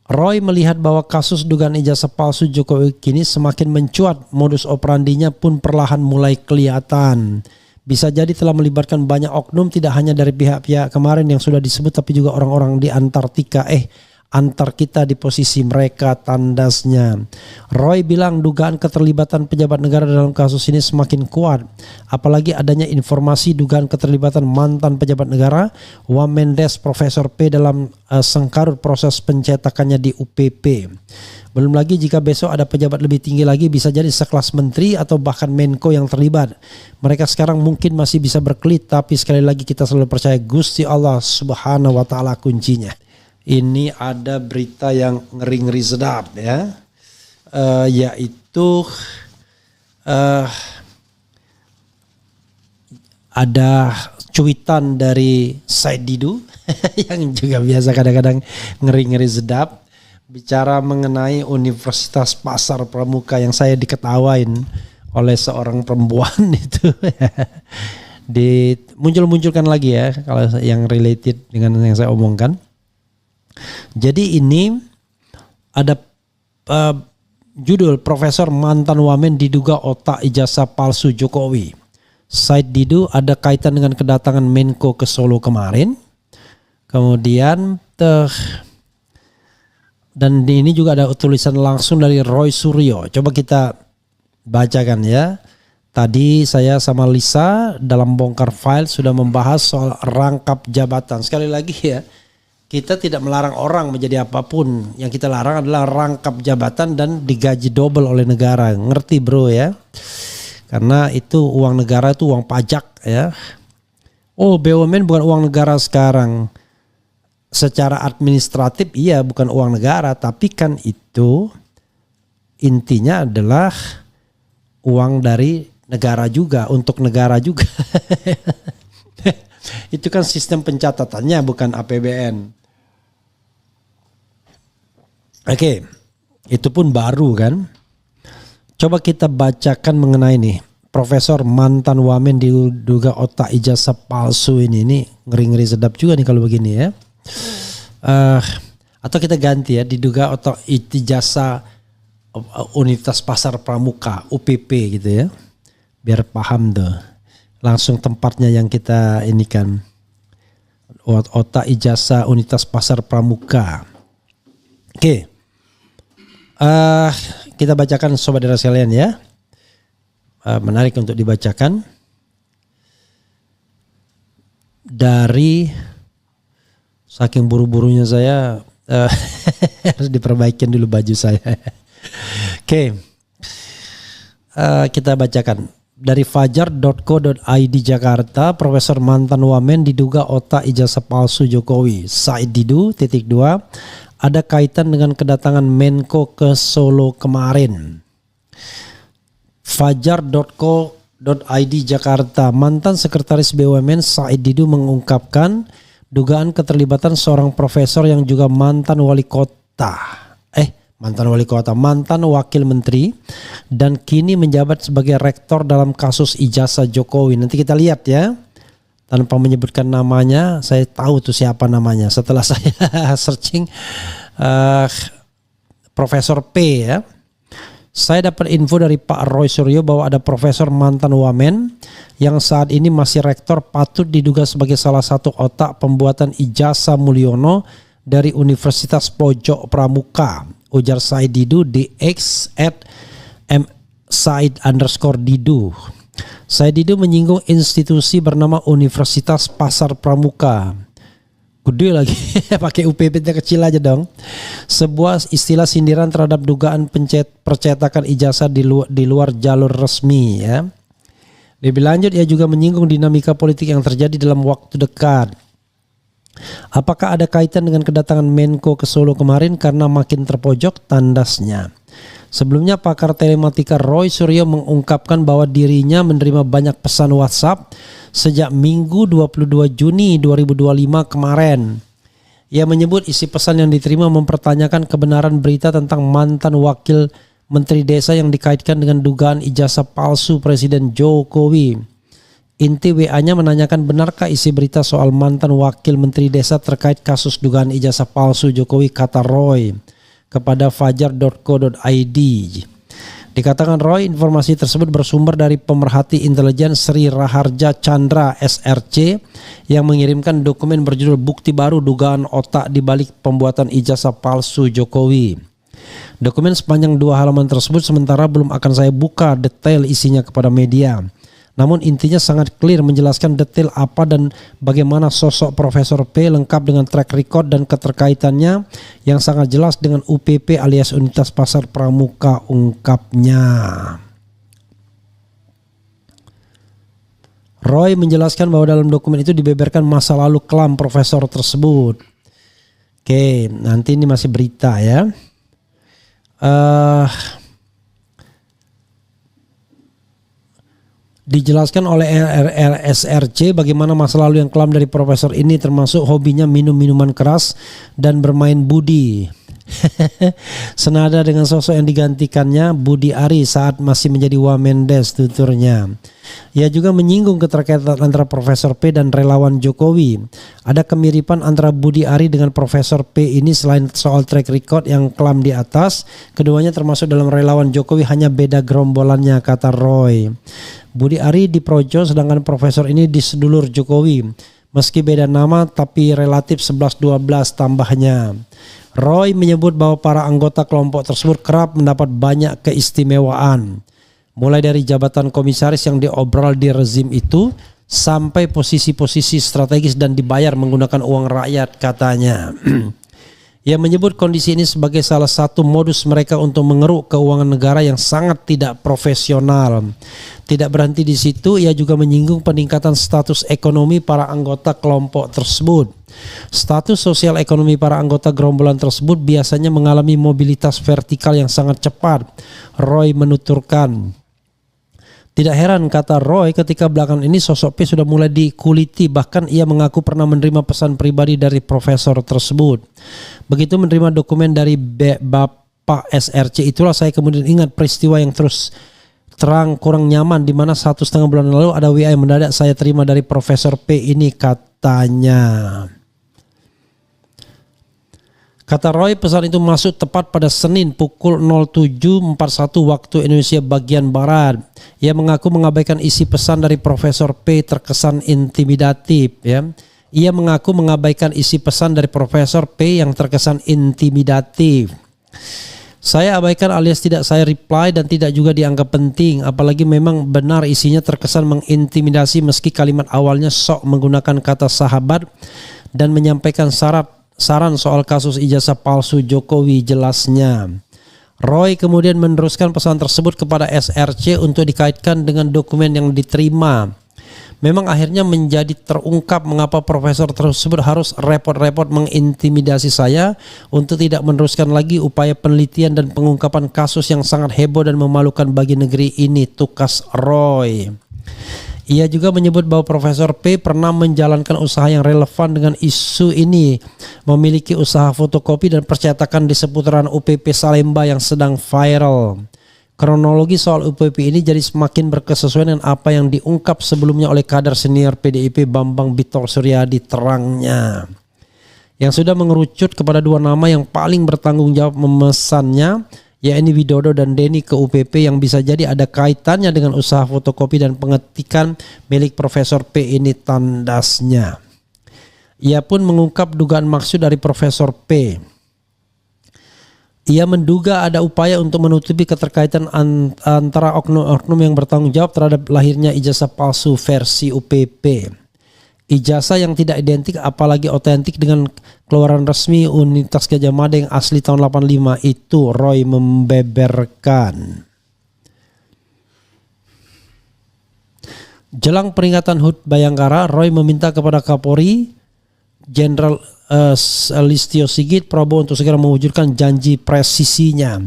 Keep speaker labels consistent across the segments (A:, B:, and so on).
A: Roy melihat bahwa kasus dugaan ijazah palsu Jokowi kini semakin mencuat, modus operandinya pun perlahan mulai kelihatan. Bisa jadi telah melibatkan banyak oknum, tidak hanya dari pihak-pihak kemarin yang sudah disebut, tapi juga orang-orang di Antartika. Antar kita di posisi mereka, tandasnya. Roy bilang dugaan keterlibatan pejabat negara dalam kasus ini semakin kuat. Apalagi adanya informasi dugaan keterlibatan mantan pejabat negara Wamendes Profesor P dalam sengkarut proses pencetakannya di UPP. Belum lagi jika besok ada pejabat lebih tinggi lagi, bisa jadi sekelas menteri atau bahkan Menko yang terlibat. Mereka sekarang mungkin masih bisa berkelit, tapi sekali lagi kita selalu percaya Gusti Allah Subhanahu wa Ta'ala kuncinya. Ini ada berita yang ngeri-ngeri sedap ya, yaitu ada cuitan dari Said Didu yang juga biasa kadang-kadang ngeri-ngeri sedap, bicara mengenai Universitas Pasar Pramuka yang saya diketawain oleh seorang perempuan itu. Muncul-munculkan lagi ya kalau yang related dengan yang saya omongkan. Jadi ini ada judul Profesor Mantan Wamen diduga otak ijazah palsu Jokowi. Said Didu ada kaitan dengan kedatangan Menko ke Solo kemarin. Kemudian dan ini juga ada tulisan langsung dari Roy Suryo. Coba kita bacakan ya. Tadi saya sama Lisa dalam bongkar file sudah membahas soal rangkap jabatan. Sekali lagi ya, kita tidak melarang orang menjadi apapun. Yang kita larang adalah rangkap jabatan dan digaji double oleh negara. Ngerti bro ya? Karena itu uang negara, itu uang pajak ya. Oh, BUMN bukan uang negara sekarang. Secara administratif iya bukan uang negara, tapi kan itu intinya adalah uang dari negara juga, untuk negara juga. Itu kan sistem pencatatannya bukan APBN. Oke, itu pun baru kan. Coba kita bacakan mengenai ini. Profesor mantan Wamen diduga otak ijazah palsu ini ngeri-ngeri sedap juga nih kalau begini ya. Atau kita ganti ya, diduga otak ijazah Universitas Pasar Pramuka UPP gitu ya. Biar paham tuh. Langsung tempatnya yang kita ini kan. Otak ijazah Universitas Pasar Pramuka. Oke. Kita bacakan sobat-saudara sekalian ya. Menarik untuk dibacakan. Dari saking buru-burunya saya harus diperbaikin dulu baju saya. Oke. Kita bacakan. Dari fajar.co.id Jakarta, Profesor mantan Wamen diduga otak ijazah palsu Jokowi. Said Didu, _2, ada kaitan dengan kedatangan Menko ke Solo kemarin. Fajar.co.id Jakarta, mantan Sekretaris BUMN Said Didu mengungkapkan dugaan keterlibatan seorang profesor yang juga mantan mantan wakil menteri dan kini menjabat sebagai rektor dalam kasus ijazah Jokowi. Nanti kita lihat ya, tanpa menyebutkan namanya, saya tahu tuh siapa namanya setelah saya searching Profesor P ya. Saya dapat info dari Pak Roy Suryo bahwa ada Profesor mantan Wamen yang saat ini masih rektor patut diduga sebagai salah satu otak pembuatan ijazah Mulyono dari Universitas Pojok Pramuka. Ujar Said Didu di X @msaid_didu. Said Didu menyinggung institusi bernama Universitas Pasar Pramuka. Gede lagi, pakai UPP-nya kecil aja dong. Sebuah istilah sindiran terhadap dugaan percetakan ijazah di luar jalur resmi ya. Lebih lanjut ia juga menyinggung dinamika politik yang terjadi dalam waktu dekat. Apakah ada kaitan dengan kedatangan Menko ke Solo kemarin karena makin terpojok, tandasnya. Sebelumnya pakar telematika Roy Suryo mengungkapkan bahwa dirinya menerima banyak pesan WhatsApp sejak Minggu 22 Juni 2025 kemarin. Ia menyebut isi pesan yang diterima mempertanyakan kebenaran berita tentang mantan wakil menteri desa yang dikaitkan dengan dugaan ijazah palsu Presiden Jokowi. Inti WA-nya menanyakan benarkah isi berita soal mantan wakil menteri desa terkait kasus dugaan ijazah palsu Jokowi, kata Roy. kepada fajar.co.id. Dikatakan Roy, informasi tersebut bersumber dari pemerhati intelijen Sri Raharja Chandra SRC yang mengirimkan dokumen berjudul Bukti Baru Dugaan Otak di Balik Pembuatan Ijazah Palsu Jokowi. Dokumen sepanjang 2 halaman tersebut sementara belum akan saya buka detail isinya kepada media. Namun intinya sangat clear menjelaskan detail apa dan bagaimana sosok Profesor P lengkap dengan track record dan keterkaitannya yang sangat jelas dengan UPP alias Unitas Pasar Pramuka, ungkapnya. Roy menjelaskan bahwa dalam dokumen itu dibeberkan masa lalu kelam profesor tersebut. Oke, nanti ini masih berita ya. Dijelaskan oleh SRC bagaimana masa lalu yang kelam dari profesor ini, termasuk hobinya minum minuman keras dan bermain budi. Senada dengan sosok yang digantikannya, Budi Ari, saat masih menjadi Wamendes, tuturnya. Ia juga menyinggung keterkaitan antara Profesor P dan relawan Jokowi. Ada kemiripan antara Budi Ari dengan Profesor P ini selain soal track record yang kelam di atas, keduanya termasuk dalam relawan Jokowi, hanya beda gerombolannya, kata Roy. Budi Ari di Projo, sedangkan Profesor ini di sedulur Jokowi. Meski beda nama tapi relatif 11-12 tambahnya. Roy menyebut bahwa para anggota kelompok tersebut kerap mendapat banyak keistimewaan. Mulai dari jabatan komisaris yang diobral di rezim itu sampai posisi-posisi strategis dan dibayar menggunakan uang rakyat, katanya. Ia menyebut kondisi ini sebagai salah satu modus mereka untuk mengeruk keuangan negara yang sangat tidak profesional. Tidak berhenti di situ, ia juga menyinggung peningkatan status ekonomi para anggota kelompok tersebut. Status sosial ekonomi para anggota gerombolan tersebut biasanya mengalami mobilitas vertikal yang sangat cepat, Roy menuturkan. Tidak heran, kata Roy, ketika belakangan ini sosok P sudah mulai dikuliti, bahkan ia mengaku pernah menerima pesan pribadi dari profesor tersebut. Begitu menerima dokumen dari Bapak SRC, itulah saya kemudian ingat peristiwa yang terus terang kurang nyaman, di mana 1,5 bulan lalu ada WA yang mendadak saya terima dari Profesor P ini, katanya. Kata Roy, pesan itu masuk tepat pada Senin pukul 07.41 waktu Indonesia bagian Barat. Ia mengaku mengabaikan isi pesan dari Profesor P terkesan intimidatif. Ya. Ia mengaku mengabaikan isi pesan dari Profesor P yang terkesan intimidatif. Saya abaikan alias tidak saya reply dan tidak juga dianggap penting. Apalagi memang benar isinya terkesan mengintimidasi, meski kalimat awalnya sok menggunakan kata sahabat dan menyampaikan saran soal kasus ijazah palsu Jokowi, jelasnya. Roy kemudian meneruskan pesan tersebut kepada SRC untuk dikaitkan dengan dokumen yang diterima. Memang akhirnya menjadi terungkap mengapa profesor tersebut harus repot-repot mengintimidasi saya untuk tidak meneruskan lagi upaya penelitian dan pengungkapan kasus yang sangat heboh dan memalukan bagi negeri ini, tukas Roy. Ia juga menyebut bahwa Profesor P pernah menjalankan usaha yang relevan dengan isu ini, memiliki usaha fotokopi dan percetakan di seputaran UPP Salemba yang sedang viral. Kronologi soal UPP ini jadi semakin berkesesuaian dengan apa yang diungkap sebelumnya oleh kader senior PDIP Bambang Bitor Suryadi, terangnya. Yang sudah mengerucut kepada 2 nama yang paling bertanggung jawab memesannya, yakni Widodo dan Denny ke UPP, yang bisa jadi ada kaitannya dengan usaha fotokopi dan pengetikan milik Profesor P ini, tandasnya. Ia pun mengungkap dugaan maksud dari Profesor P. Ia menduga ada upaya untuk menutupi keterkaitan antara oknum-oknum yang bertanggung jawab terhadap lahirnya ijazah palsu versi UPP. Ijazah yang tidak identik apalagi otentik dengan keluaran resmi Universitas Gadjah Mada yang asli tahun 85 itu, Roy membeberkan. Jelang peringatan HUT Bayangkara, Roy meminta kepada Kapolri Jenderal Listio Sigit Prabowo untuk segera mewujudkan janji presisinya.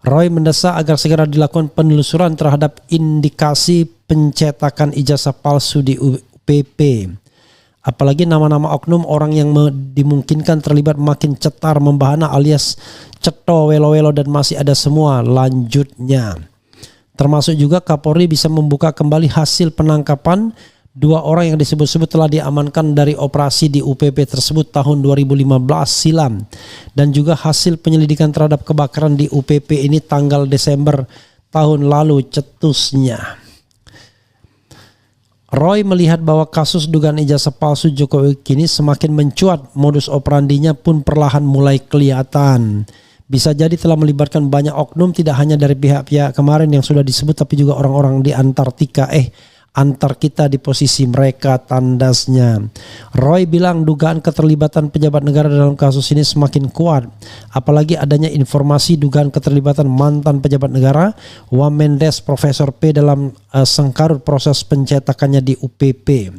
A: Roy mendesak agar segera dilakukan penelusuran terhadap indikasi pencetakan ijazah palsu di UPP. Apalagi nama-nama oknum orang yang dimungkinkan terlibat makin cetar membahana alias ceto welo-welo dan masih ada semua, lanjutnya. Termasuk juga Kapolri bisa membuka kembali hasil penangkapan 2 orang yang disebut-sebut telah diamankan dari operasi di UPP tersebut tahun 2015 silam, dan juga hasil penyelidikan terhadap kebakaran di UPP ini tanggal Desember tahun lalu, cetusnya. Roy melihat bahwa kasus dugaan ijazah palsu Jokowi kini semakin mencuat, modus operandinya pun perlahan mulai kelihatan. Bisa jadi telah melibatkan banyak oknum, tidak hanya dari pihak-pihak kemarin yang sudah disebut, tapi juga orang-orang di Antartika. Antar kita di posisi mereka, tandasnya. Roy bilang dugaan keterlibatan pejabat negara dalam kasus ini semakin kuat, apalagi adanya informasi dugaan keterlibatan mantan pejabat negara Wamendes Profesor P dalam sengkarut proses pencetakannya di UPP.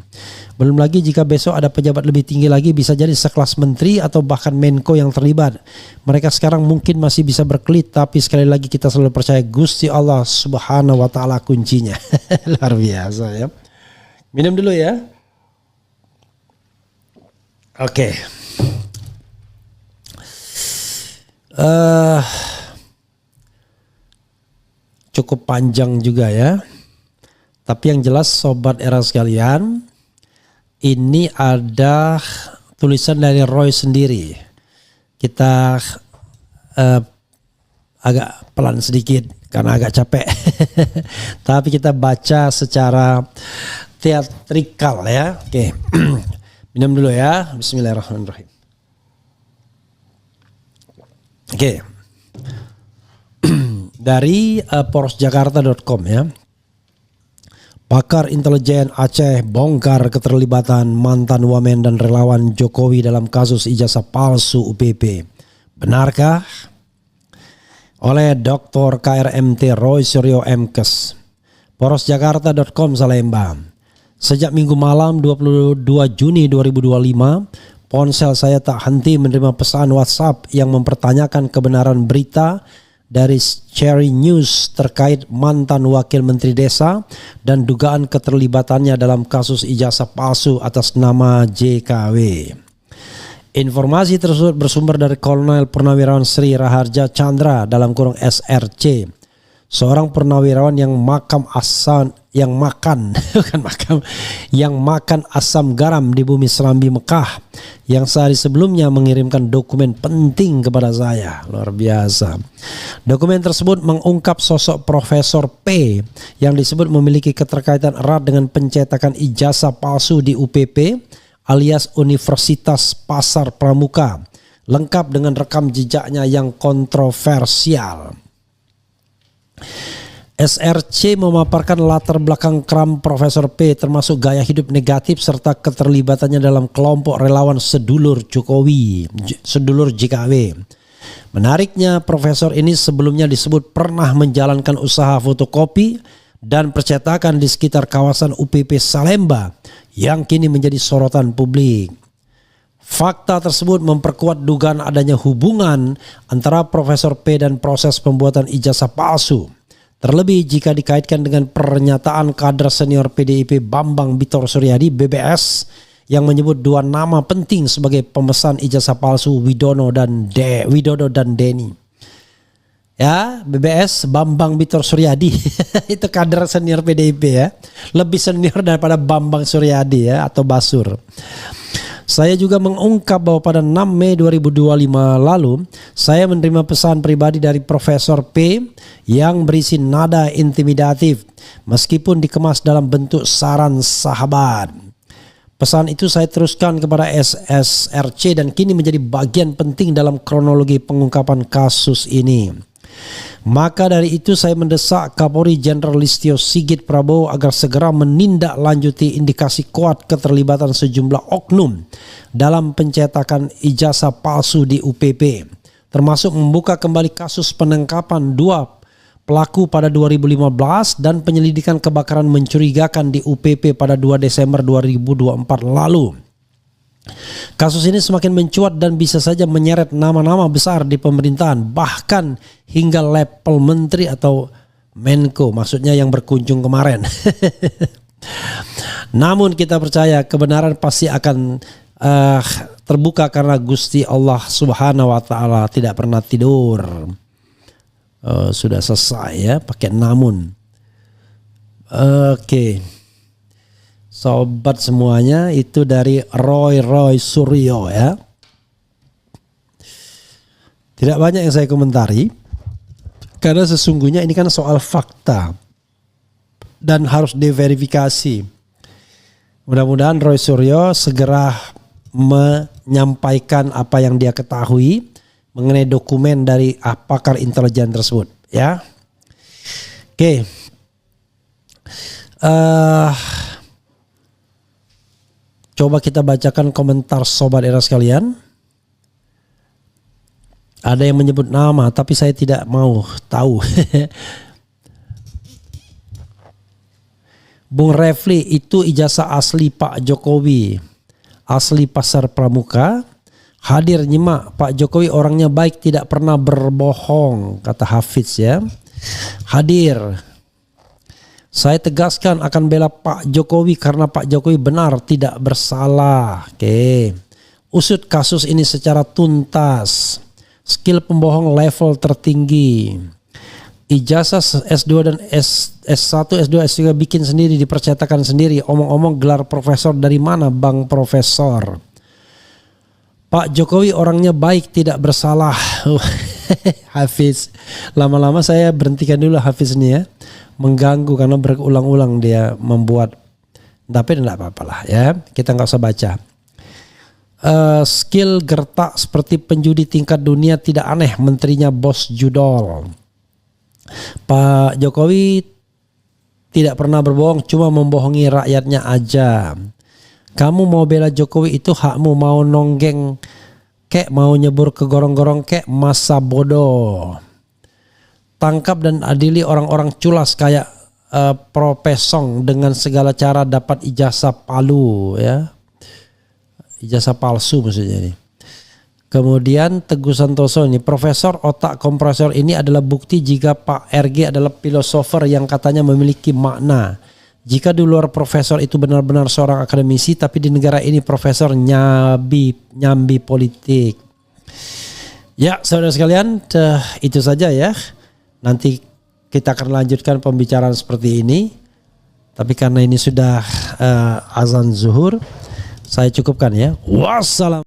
A: Belum lagi jika besok ada pejabat lebih tinggi lagi, bisa jadi sekelas menteri atau bahkan Menko yang terlibat. Mereka sekarang mungkin masih bisa berkelit, tapi sekali lagi kita selalu percaya Gusti Allah Subhanahu wa Ta'ala kuncinya. Luar biasa ya. Minum dulu ya. Oke. Cukup panjang juga ya. Tapi yang jelas sobat era sekalian, ini ada tulisan dari Roy sendiri. Kita agak pelan sedikit karena agak capek. Tapi kita baca secara teatrikal ya. Oke. Minum dulu ya. Bismillahirrahmanirrahim. Oke. Dari porosjakarta.com ya. Pakar intelijen Aceh bongkar keterlibatan mantan wamen dan relawan Jokowi dalam kasus ijazah palsu UPP. Benarkah? Oleh Dr. KRMT Roy Suryo Mkes. Porosjakarta.com Salemba. Sejak Minggu malam 22 Juni 2025, ponsel saya tak henti menerima pesan WhatsApp yang mempertanyakan kebenaran berita dari Cherry News terkait mantan wakil menteri desa dan dugaan keterlibatannya dalam kasus ijazah palsu atas nama JKW. Informasi tersebut bersumber dari Kolonel Purnawirawan Sri Raharja Chandra dalam kurung SRC, seorang purnawirawan yang makan asam garam di bumi Serambi Mekah, yang sehari sebelumnya mengirimkan dokumen penting kepada saya. Luar biasa. Dokumen tersebut mengungkap sosok Profesor P yang disebut memiliki keterkaitan erat dengan pencetakan ijazah palsu di UPP alias Universitas Pasar Pramuka, lengkap dengan rekam jejaknya yang kontroversial. SRC memaparkan latar belakang kram Profesor P termasuk gaya hidup negatif serta keterlibatannya dalam kelompok relawan sedulur Jokowi, sedulur JKW. Menariknya, profesor ini sebelumnya disebut pernah menjalankan usaha fotokopi dan percetakan di sekitar kawasan UPP Salemba yang kini menjadi sorotan publik. Fakta tersebut memperkuat dugaan adanya hubungan antara Profesor P dan proses pembuatan ijazah palsu. Terlebih jika dikaitkan dengan pernyataan kader senior PDIP Bambang Bitor Suryadi BBS yang menyebut 2 nama penting sebagai pemesan ijazah palsu, Widodo dan Denny. Ya, BBS Bambang Bitor Suryadi itu kader senior PDIP ya. Lebih senior daripada Bambang Suryadi ya, atau Basur. Saya juga mengungkap bahwa pada 6 Mei 2025 lalu saya menerima pesan pribadi dari Profesor P yang berisi nada intimidatif meskipun dikemas dalam bentuk saran sahabat. Pesan itu saya teruskan kepada SRC dan kini menjadi bagian penting dalam kronologi pengungkapan kasus ini. Maka dari itu saya mendesak Kapolri Jenderal Listio Sigit Prabowo agar segera menindaklanjuti indikasi kuat keterlibatan sejumlah oknum dalam pencetakan ijazah palsu di UPP, termasuk membuka kembali kasus penangkapan 2 pelaku pada 2015 dan penyelidikan kebakaran mencurigakan di UPP pada 2 Desember 2024 lalu. Kasus ini semakin mencuat dan bisa saja menyeret nama-nama besar di pemerintahan, bahkan hingga level menteri atau Menko, maksudnya yang berkunjung kemarin. Namun kita percaya kebenaran pasti akan terbuka karena Gusti Allah Subhanahu wa Ta'ala tidak pernah tidur. Sudah selesai ya, pakai namun. Oke. sobat semuanya, itu dari Roy Suryo ya. Tidak banyak yang saya komentari karena sesungguhnya ini kan soal fakta dan harus diverifikasi. Mudah-mudahan Roy Suryo segera menyampaikan apa yang dia ketahui mengenai dokumen dari pakar intelijen tersebut ya. Oke. Coba kita bacakan komentar sobat era sekalian. Ada yang menyebut nama tapi saya tidak mau tahu. Bung Refli, itu ijazah asli Pak Jokowi, asli Pasar Pramuka. Hadir nyimak, Pak Jokowi orangnya baik, tidak pernah berbohong, kata Hafiz ya. Hadir. Saya tegaskan akan bela Pak Jokowi karena Pak Jokowi benar, tidak bersalah. Oke. Usut kasus ini secara tuntas. Skill pembohong level tertinggi. Ijazah S2 dan S1, S2, S3 bikin sendiri, dipercetakan sendiri. Omong-omong gelar profesor dari mana Bang Profesor? Pak Jokowi orangnya baik, tidak bersalah. Hafiz. Lama-lama saya berhentikan dulu Hafiz ini ya. Mengganggu karena berulang-ulang dia membuat. Tapi tidak apa-apa lah ya. Kita nggak usah baca. Skill gertak seperti penjudi tingkat dunia tidak aneh, menterinya bos judol. Pak Jokowi tidak pernah berbohong, cuma membohongi rakyatnya aja. Kamu mau bela Jokowi itu hakmu, mau nonggeng kek, mau nyebur ke gorong-gorong kek, masa bodoh. Tangkap dan adili orang-orang culas kayak Profesong dengan segala cara dapat ijazah palu ya. Ijazah palsu maksudnya ini. Kemudian Teguh Santoso ini, Profesor otak kompresor ini adalah bukti jika Pak RG adalah filosofer yang katanya memiliki makna. Jika di luar profesor itu benar-benar seorang akademisi, tapi di negara ini profesor nyambi politik. Ya saudara sekalian, itu saja ya. Nanti kita akan lanjutkan pembicaraan seperti ini. Tapi karena ini sudah azan zuhur, saya cukupkan ya. Wassalam.